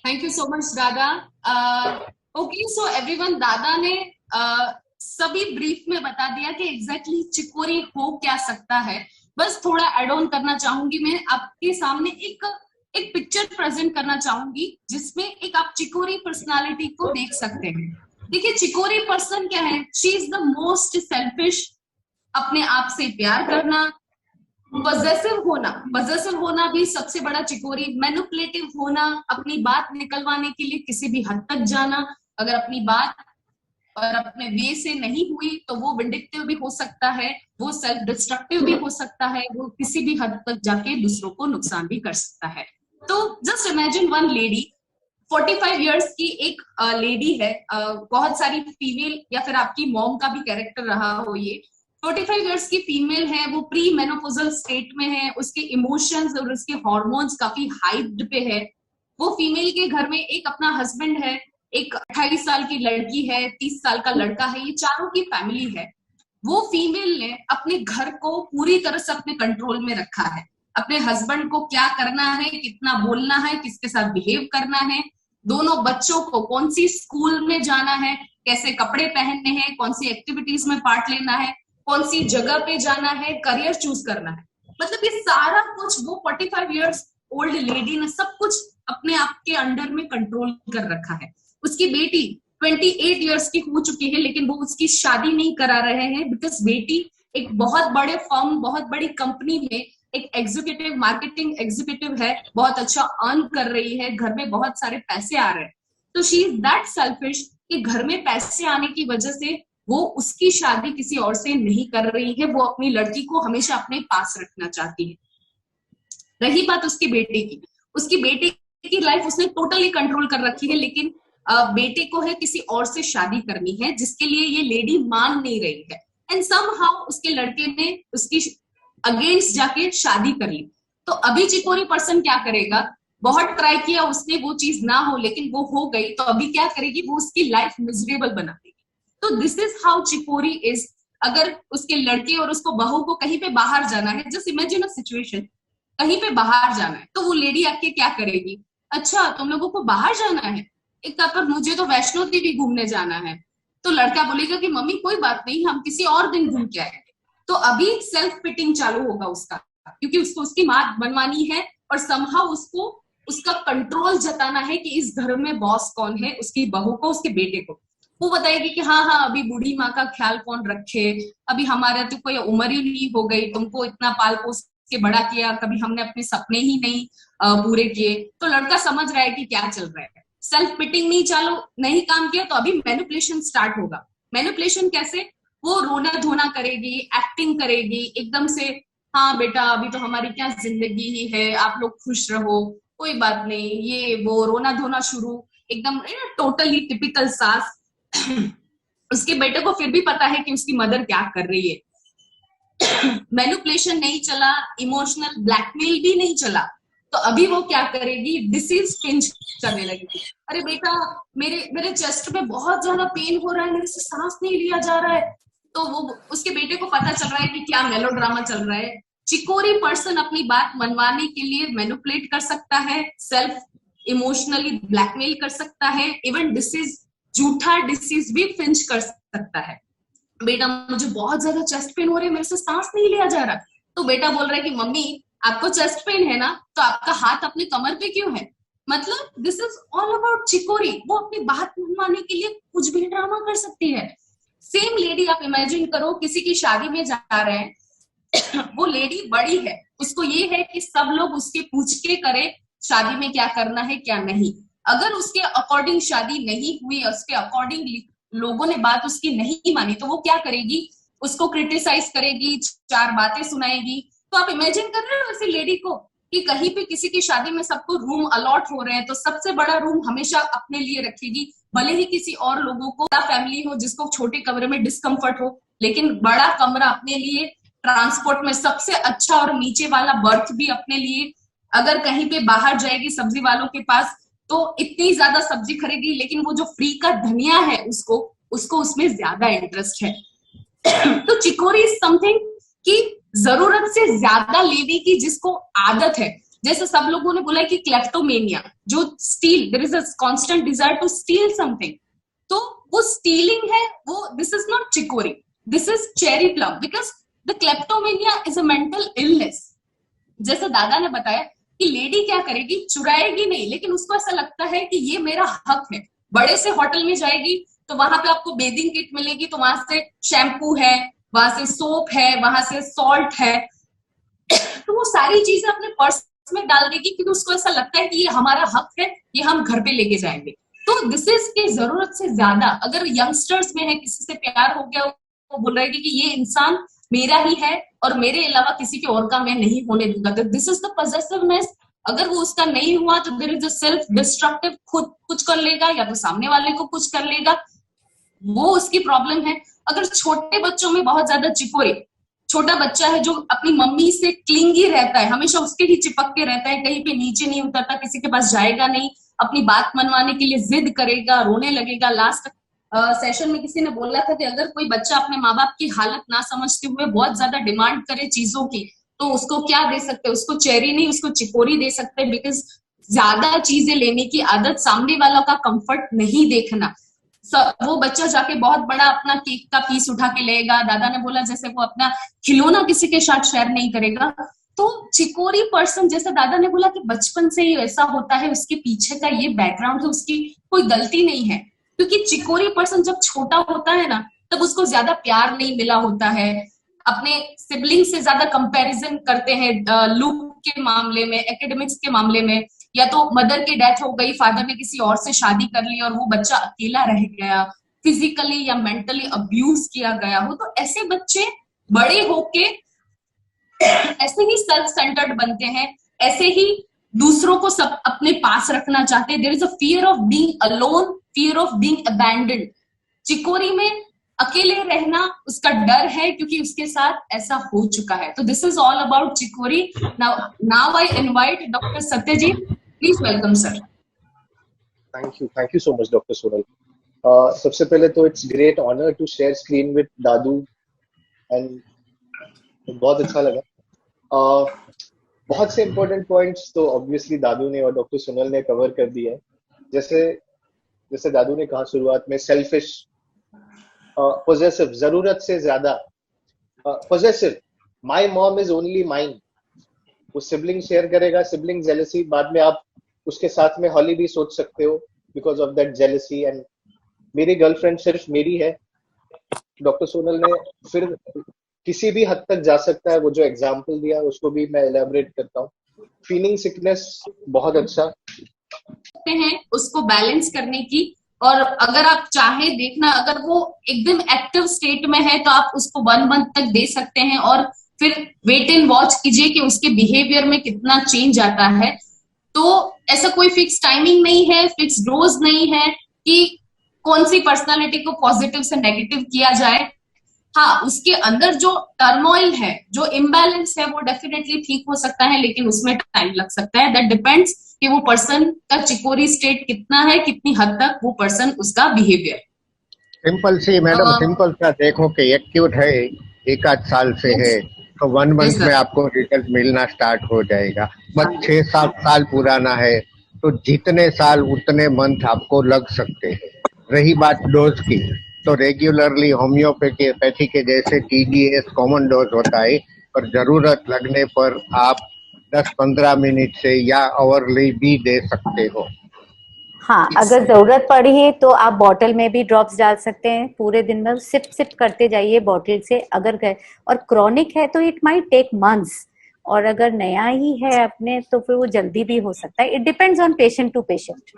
Thank you so much दादा। Okay, so everyone, दादा ने सभी ब्रीफ में बता दिया कि एग्जैक्टली चिकोरी हो क्या सकता है। बस थोड़ा एड ऑन करना चाहूंगी, मैं आपके सामने एक एक पिक्चर प्रेजेंट करना चाहूंगी जिसमें एक आप चिकोरी पर्सनालिटी को देख सकते हैं। देखिए, चिकोरी पर्सन क्या है? She is the most selfish. अपने आप से प्यार करना, पजेसिव होना भी सबसे बड़ा चिकोरी। मैनिपुलेटिव होना, अपनी बात निकलवाने के लिए किसी भी हद तक जाना। अगर अपनी बात और अपने वे से नहीं हुई तो वो विंडिक्टिव भी हो सकता है, वो सेल्फ डिस्ट्रक्टिव भी हो सकता है, वो किसी भी हद तक जाके दूसरों को नुकसान भी कर सकता है। तो just imagine one lady, 45 years की एक लेडी है। बहुत सारी फीमेल या फिर आपकी मॉम का भी कैरेक्टर रहा हो ये। 45 इयर्स की फीमेल है, वो प्री मेनोपोजल स्टेट में है, उसके इमोशंस और उसके हार्मोन्स काफी हाइट पे है। वो फीमेल के घर में एक अपना हस्बैंड है, एक 28 साल की लड़की है, 30 साल का लड़का है, ये चारों की फैमिली है। वो फीमेल ने अपने घर को पूरी तरह से अपने कंट्रोल में रखा है। अपने हस्बैंड को क्या करना है, कितना बोलना है, किसके साथ बिहेव करना है, दोनों बच्चों को कौन सी स्कूल में जाना है, कैसे कपड़े पहनने हैं, कौन सी एक्टिविटीज में पार्ट लेना है, कौन सी जगह पे जाना है, करियर चूज करना है। मतलब ये सारा कुछ वो 45 इयर्स ओल्ड लेडी ने सब कुछ अपने आप के अंडर में कंट्रोल कर रखा है। उसकी बेटी 28 इयर्स की हो चुकी है, लेकिन वो उसकी शादी नहीं करा रहे हैं बिकॉज बेटी एक बहुत बड़े फर्म, बहुत बड़ी कंपनी में एक एग्जीक्यूटिव, मार्केटिंग एग्जीक्यूटिव है, बहुत अच्छा अर्न कर रही है, घर में बहुत सारे पैसे आ रहे हैं। तो शी इज दैट सेल्फिश कि घर में पैसे आने की वजह से वो उसकी शादी किसी और से नहीं कर रही है, वो अपनी लड़की को हमेशा अपने पास रखना चाहती है। रही बात उसकी बेटे की, उसकी बेटे की लाइफ उसने टोटली कंट्रोल कर रखी है, लेकिन बेटे को है किसी और से शादी करनी है जिसके लिए ये लेडी मान नहीं रही है। एंड समहाउ उसके लड़के ने उसकी अगेंस्ट जाके शादी कर ली। तो अभी चिकोरी पर्सन क्या करेगा? बहुत ट्राई किया उसने, वो चीज ना हो, लेकिन वो हो गई, तो अभी क्या करेगी? वो उसकी लाइफ मिजरेबल बना देगी। तो this is how chicory is. अगर उसके लड़के और उसको बहू को कहीं पे बाहर जाना है, जस्ट इमेजिन अ सिचुएशन, कहीं पे बाहर जाना है, तो वो लेडी आके क्या करेगी? अच्छा, तुम लोगों को बाहर जाना है? एक पर मुझे तो वैष्णो देवी घूमने जाना है। तो लड़का बोलेगा कि मम्मी कोई बात नहीं, हम किसी और दिन घूम के आएंगे। तो अभी सेल्फ पिटिंग चालू होगा उसका, क्योंकि उसको उसकी मां बनवानी है और समहाउ उसको उसका कंट्रोल जताना है कि इस घर में बॉस कौन है, उसकी बहू को, उसके बेटे को। वो बताएगी कि हाँ हाँ, अभी बूढ़ी माँ का ख्याल कौन रखे, अभी हमारे तो कोई उम्र ही नहीं हो गई, तुमको इतना पाल पोस के बड़ा किया, कभी हमने अपने सपने ही नहीं पूरे किए। तो लड़का समझ रहा है कि क्या चल रहा है। सेल्फ पिटिंग नहीं चालू, नहीं काम किया, तो अभी मैनिपुलेशन स्टार्ट होगा। मैनिपुलेशन कैसे? वो रोना धोना करेगी, एक्टिंग करेगी एकदम से। हाँ बेटा, अभी तो हमारी क्या जिंदगी ही है, आप लोग खुश रहो, कोई बात नहीं, ये वो रोना धोना शुरू, एकदम टोटली टिपिकल सास। उसके बेटे को फिर भी पता है कि उसकी मदर क्या कर रही है। मैनिपुलेशन नहीं चला, इमोशनल ब्लैकमेल भी नहीं चला, तो अभी वो क्या करेगी? डिसीज पिंच करने लगेगी। अरे बेटा, मेरे मेरे चेस्ट में बहुत ज्यादा पेन हो रहा है, मेरे से सांस नहीं लिया जा रहा है। तो वो उसके बेटे को पता चल रहा है कि क्या मेलोड्रामा चल रहा है। चिकोरी पर्सन अपनी बात मनवाने के लिए मैनिपुलेट कर सकता है, सेल्फ इमोशनली ब्लैकमेल कर सकता है, इवन डिसीज, झूठा डिसीज भी फिंच कर सकता है। बेटा, मुझे बहुत ज्यादा चेस्ट पेन हो रही है, मेरे से सांस नहीं लिया जा रहा। तो बेटा बोल रहा है कि मम्मी, आपको चेस्ट पेन है ना, तो आपका हाथ अपने कमर पे क्यों है? मतलब this is all about chicory. वो अपनी बात मनवाने के लिए कुछ भी ड्रामा कर सकती है। सेम लेडी आप इमेजिन करो, किसी की शादी में जा रहे हैं, वो लेडी बड़ी है, उसको ये है कि सब लोग उसके पूछ के करे शादी में क्या करना है क्या नहीं। अगर उसके अकॉर्डिंग शादी नहीं हुई, उसके अकॉर्डिंग लोगों ने बात उसकी नहीं मानी, तो वो क्या करेगी? उसको क्रिटिसाइज करेगी, चार बातें सुनाएगी। तो आप इमेजिन कर रहे हो ऐसी लेडी को कि कहीं पे किसी की शादी में सबको रूम अलॉट हो रहे हैं, तो सबसे बड़ा रूम हमेशा अपने लिए रखेगी, भले ही किसी और लोगों को फैमिली हो जिसको छोटे कमरे में डिस्कम्फर्ट हो, लेकिन बड़ा कमरा अपने लिए, ट्रांसपोर्ट में सबसे अच्छा और नीचे वाला बर्थ भी अपने लिए। अगर कहीं पे बाहर जाएगी सब्जी वालों के पास, तो इतनी ज्यादा सब्जी खरीदेगी, लेकिन वो जो फ्री का धनिया है उसको उसको उसमें ज्यादा इंटरेस्ट है। तो चिकोरी इज समथिंग कि जरूरत से ज्यादा लेने की जिसको आदत है, जैसे सब लोगों ने बोला कि क्लेप्टोमेनिया, जो steal, there is a constant desire to steal something, तो वो स्टीलिंग है, वो this is not chicory, this is cherry plum, because the kleptomania is a mental illness. जैसे दादा ने बताया कि लेडी क्या करेगी, चुराएगी नहीं, लेकिन उसको ऐसा लगता है कि ये मेरा हक है। बड़े से होटल में जाएगी तो वहां पे आपको बेदिंग किट मिलेगी, तो वहां से शैम्पू है, वहां से सोप है, वहां से सॉल्ट है, तो वो सारी चीजें अपने पर्स में डाल देगी क्योंकि उसको ऐसा लगता है कि ये हमारा हक है, ये हम घर पे लेके जाएंगे। तो दिस इज की जरूरत से ज्यादा अगर यंगस्टर्स में है, किसी से प्यार हो गया, वो बोल रहे कि ये इंसान मेरा ही है और मेरे अलावा किसी के और का मैं नहीं होने दूंगा, तो दिस इज द पॉसेसिवनेस। अगर वो उसका नहीं हुआ तो there is a self destructive, खुद कुछ कर लेगा या तो सामने वाले को कुछ कर लेगा, वो उसकी प्रॉब्लम है। अगर छोटे बच्चों में बहुत ज्यादा चिकोरी, छोटा बच्चा है जो अपनी मम्मी से क्लिंगी रहता है, हमेशा उसके ही चिपक के रहता है, कहीं पे नीचे नहीं उतरता, किसी के पास जाएगा नहीं, अपनी बात मनवाने के लिए जिद करेगा, रोने लगेगा। लास्ट सेशन में किसी ने बोला था कि अगर कोई बच्चा अपने माँ बाप की हालत ना समझते हुए बहुत ज्यादा डिमांड करे चीजों की, तो उसको क्या दे सकते हैं, उसको चेरी नहीं, उसको चिकोरी दे सकते हैं, बिकॉज ज्यादा चीजें लेने की आदत, सामने वालों का कंफर्ट नहीं देखना। वो बच्चा जाके बहुत बड़ा अपना केक का पीस उठा के लेगा, दादा ने बोला जैसे वो अपना खिलौना किसी के साथ शेयर नहीं करेगा। तो चिकोरी पर्सन, जैसे दादा ने बोला कि बचपन से ही ऐसा होता है, उसके पीछे का ये बैकग्राउंड है, उसकी कोई गलती नहीं है, क्योंकि चिकोरी पर्सन जब छोटा होता है ना, तब उसको ज्यादा प्यार नहीं मिला होता है, अपने सिबलिंग से ज्यादा कंपैरिजन करते हैं, लुक के मामले में, एकेडमिक्स के मामले में, या तो मदर की डेथ हो गई, फादर ने किसी और से शादी कर ली और वो बच्चा अकेला रह गया, फिजिकली या मेंटली अब्यूज किया गया हो, तो ऐसे बच्चे बड़े होके ऐसे ही सेल्फ सेंटर्ड बनते हैं, ऐसे ही दूसरों को सब अपने पास रखना चाहते हैं। There is a fear of being alone, fear of being abandoned. Chicory में अकेले रहना उसका डर है, क्योंकि उसके साथ ऐसा हो चुका है। तो this is all about chicory. Now I invite doctor Satyajit, please welcome sir. Thank you so much doctor Sonal. सबसे पहले तो it's great honour to share screen with दादू, एंड बहुत अच्छा लगा। बहुत से इंपॉर्टेंट पॉइंट्स तो ऑब्वियसली दादू ने और डॉक्टर सोनल ने कवर कर दिए हैं। जैसे दादू ने कहा शुरुआत में, सेल्फिश, पोजेसिव, जरूरत से ज्यादा possessive, my mom is only mine, वो सिबलिंग शेयर करेगा, सिबलिंग जेलसी, बाद में आप उसके साथ में हॉली भी सोच सकते हो because of that jealousy, and मेरी गर्लफ्रेंड सिर्फ मेरी है। डॉक्टर सोनल ने फिर किसी भी हद तक जा सकता है, वो जो एग्जाम्पल दिया उसको भी मैं एलैबोरेट करता हूँ। फीलिंग सिकनेस बहुत अच्छा हैं उसको बैलेंस करने की, और अगर आप चाहे देखना, अगर वो एकदम एक्टिव स्टेट में है तो आप उसको 1 मंथ तक दे सकते हैं, और फिर वेट एंड वॉच कीजिए कि उसके बिहेवियर में कितना चेंज आता है। तो ऐसा कोई फिक्स टाइमिंग नहीं है, फिक्स डोज नहीं है कि कौन सी पर्सनालिटी को पॉजिटिव से नेगेटिव किया जाए। हाँ, उसके अंदर जो टर्मोइल है, जो इम्बैलेंस है, वो डेफिनेटली ठीक हो सकता है, लेकिन उसमें टाइम लग सकता है। दैट डिपेंड्स कि वो पर्सन का चिकोरी स्टेट कितना है, कितनी हद तक वो पर्सन, उसका बिहेवियर। सिंपल सी मैडम, सिंपल सा देखो कि एक्यूट है, 1 आध साल से है, तो 1 मंथ में आपको रिजल्ट मिलना स्टार्ट हो जाएगा। बस 6-7 साल पुराना है तो जितने साल उतने मंथ आपको लग सकते हैं। रही बात डोज की, तो रेगुलरली होम्योपैथी के जैसे TDS कॉमन डोज होता है, पर जरूरत लगने पर आप 10-15 मिनट से या आवरली भी दे सकते हो। हाँ, अगर जरूरत पड़ी है तो आप बॉटल में भी ड्रॉप्स डाल सकते हैं, पूरे दिन में सिप करते जाइए बॉटल से। अगर और क्रॉनिक है तो इट माइट टेक मंथ्स, और अगर नया ही है अपने तो फिर वो जल्दी भी हो सकता है। It depends on patient to patient.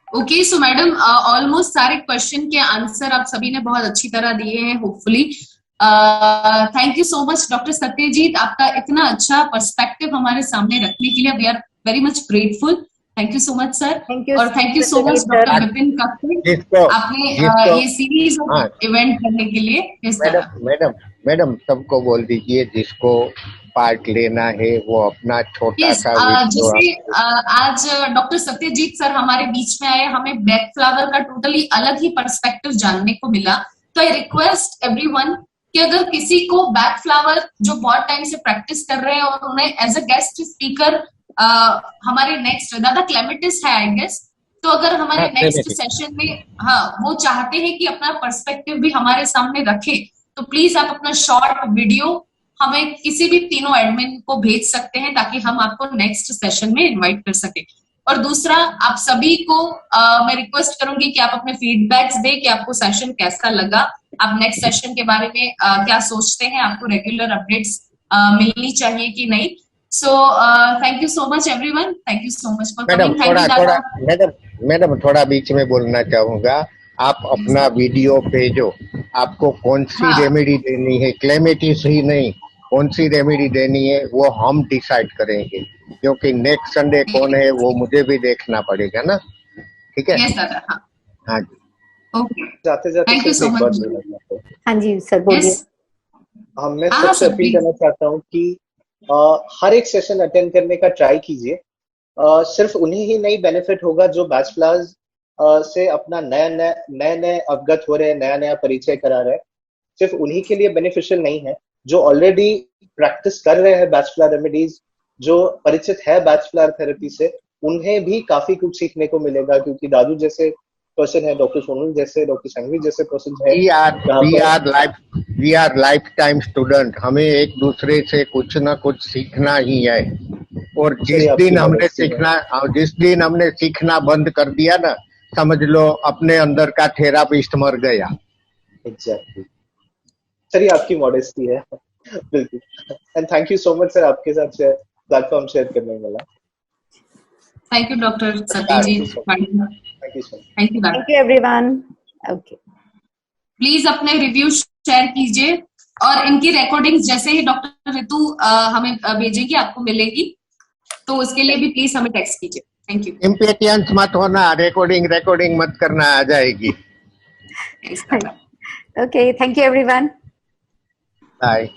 Okay, so madam almost सारे क्वेश्चन के आंसर आप सभी ने बहुत अच्छी तरह दिए हैं, hopefully. Thank you so much doctor Satyajit, आपका इतना अच्छा पर्सपेक्टिव हमारे सामने रखने के लिए we are very much grateful. Thank you so much sir. और thank you so much doctor Vipin Kakkar, आपने ये सीरीज इवेंट करने के लिए। मैडम सबको बोल दीजिए जिसको पार्ट लेना है वो अपना छोटा सा जैसे आज डॉक्टर सत्यजीत सर हमारे बीच में आए, हमें ब्लैक फ्लावर का टोटली अलग ही पर्सपेक्टिव जानने को मिला। तो आई रिक्वेस्ट एवरीवन कि अगर किसी को बैक फ्लावर जो बहुत टाइम से प्रैक्टिस कर रहे हैं और उन्हें एज अ गेस्ट स्पीकर हमारे नेक्स्ट दादा क्लेमेटिस है आई गेस, तो अगर हमारे नेक्स्ट सेशन में वो चाहते हैं कि अपना पर्सपेक्टिव भी हमारे सामने रखें, तो प्लीज आप अपना शॉर्ट वीडियो हमें किसी भी तीनों एडमिन को भेज सकते हैं ताकि हम आपको नेक्स्ट सेशन में इनवाइट कर सके। और दूसरा, आप सभी को मैं रिक्वेस्ट करूंगी कि आप अपने फीडबैक्स दें कि आपको सेशन कैसा लगा, आप नेक्स्ट सेशन के बारे में क्या सोचते हैं, आपको रेगुलर अपडेट्स मिलनी चाहिए कि नहीं। So thank you so much everyone, thank you so much for coming. Madam थोड़ा बीच में बोलना चाहूंगा, आप अपना वीडियो भेजो, आपको कौन सी रेमेडी देनी है, क्लेमेटिस ही नहीं, कौन सी रेमेडी देनी है वो हम डिसाइड करेंगे, क्योंकि नेक्स्ट संडे कौन है वो मुझे भी देखना पड़ेगा ना, ठीक है? यस दादा। हाँ जी, ओके, जाते जाते थैंक यू सो मच। हाँ जी सर बोलिए। मैं सबसे अपील करना चाहता हूँ कि हर एक सेशन अटेंड करने का ट्राई कीजिए। सिर्फ उन्हीं ही नहीं बेनिफिट होगा जो बैचलर्स से अपना नए अवगत हो रहे हैं, नया परिचय करा रहे हैं। सिर्फ उन्हीं के लिए बेनिफिशियल नहीं है, जो ऑलरेडी प्रैक्टिस कर रहे हैं बैचलर रेमेडीज, जो परिचित है बैचलर थेरेपी से, उन्हें भी काफी कुछ सीखने को मिलेगा। क्योंकि दादू जैसे पर्सन है, डॉक्टर सोनल जैसे, डॉक्टर संघवी जैसे पर्सन है, we are life time student, हमें एक दूसरे से कुछ ना कुछ सीखना ही है। और जिस दिन हमने सीखना बंद कर दिया ना, समझ लो अपने अंदर का थेरापिस्ट मर गया। एग्जैक्टली। चलिए, आपकी मॉडेस्टी है। बिल्कुल। And thank you so much sir, आपके साथ प्लेटफॉर्म शेयर करने वाला। Thank you doctor Satyajit. Thank you everyone. Okay, please अपने रिव्यू शेयर कीजिए और इनकी रिकॉर्डिंग जैसे ही डॉक्टर ऋतु हमें भेजेगी आपको मिलेगी, तो उसके लिए भी प्लीज हमें टेक्स्ट कीजिए। Thank you. इम्पेटियंस मत होना, रिकॉर्डिंग मत करना, आ जाएगी। Okay, thank you everyone. Bye.